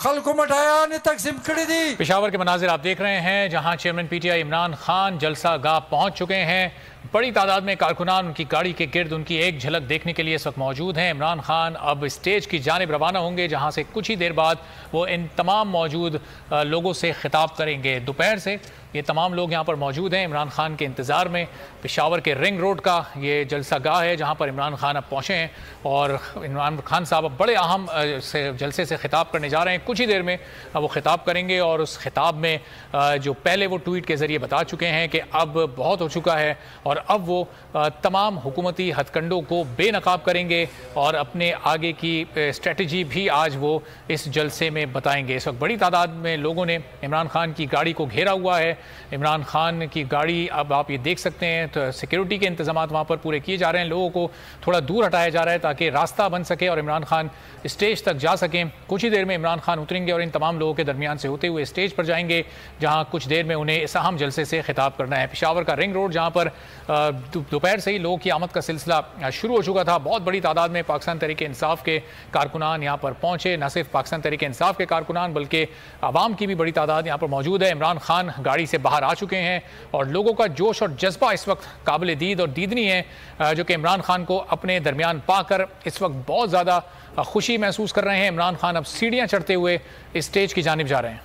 खल्को मठाया ने तकसीम करी दी। पेशावर के मनाजिर आप देख रहे हैं जहां चेयरमैन पीटीआई इमरान खान जलसा गाह पहुंच चुके हैं। बड़ी तादाद में कारकुनान उनकी गाड़ी के गिर्द उनकी एक झलक देखने के लिए इस वक्त मौजूद हैं। इमरान खान अब स्टेज की जानिब रवाना होंगे जहां से कुछ ही देर बाद वो इन तमाम मौजूद लोगों से खिताब करेंगे। दोपहर से ये तमाम लोग यहाँ पर मौजूद हैं इमरान खान के इंतज़ार में। पेशावर के रिंग रोड का ये जलसा गाह है जहाँ पर इमरान खान अब पहुँचे हैं और इमरान खान साहब अब बड़े अहम जलसे से खिताब करने जा रहे हैं। कुछ ही देर में वो खिताब करेंगे और उस खिताब में जो पहले वो ट्वीट के ज़रिए बता चुके हैं कि अब बहुत हो चुका है और अब वो तमाम हुकूमती हथकंडों को बेनकाब करेंगे और अपने आगे की स्ट्रेटजी भी आज वो इस जलसे में बताएंगे। इस वक्त बड़ी तादाद में लोगों ने इमरान खान की गाड़ी को घेरा हुआ है। इमरान खान की गाड़ी अब आप ये देख सकते हैं तो सिक्योरिटी के इंतजाम वहाँ पर पूरे किए जा रहे हैं। लोगों को थोड़ा दूर हटाया जा रहा है ताकि रास्ता बन सके और इमरान खान स्टेज तक जा सकें। कुछ ही देर में इमरान खान उतरेंगे और इन तमाम लोगों के दरमियान से होते हुए स्टेज पर जाएंगे जहाँ कुछ देर में उन्हें इस अहम जलसे से खिताब करना है। पेशावर का रिंग रोड जहाँ पर दोपहर से ही लोगों की आमद का सिलसिला शुरू हो चुका था। बहुत बड़ी तादाद में पाकिस्तान तहरीक इंसाफ के कारकुनान यहाँ पर पहुँचे। न सिर्फ पाकिस्तान तहरीक इंसाफ के कारकुनान बल्कि आवाम की भी बड़ी तादाद यहाँ पर मौजूद है। इमरान खान गाड़ी से बाहर आ चुके हैं और लोगों का जोश और जज्बा इस वक्त काबिल दीद और दीदनी है जो कि इमरान खान को अपने दरमियान पाकर इस वक्त बहुत ज़्यादा खुशी महसूस कर रहे हैं। इमरान खान अब सीढ़ियां चढ़ते हुए इस स्टेज की जानिब जा रहे हैं।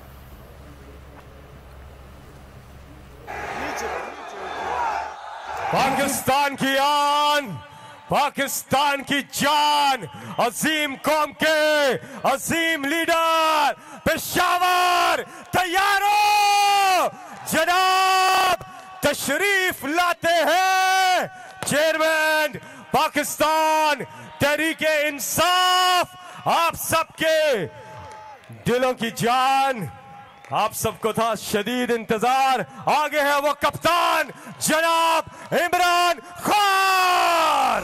पाकिस्तान की आन, पाकिस्तान की जान, अजीम कौम के अजीम लीडर पेशावर तैयार हो जनाब, तशरीफ लाते हैं चेयरमैन पाकिस्तान तहरीक इंसाफ। आप सबके दिलों की जान, आप सबको था शदीद इंतजार। आगे है वो कप्तान जनाब इमरान खान।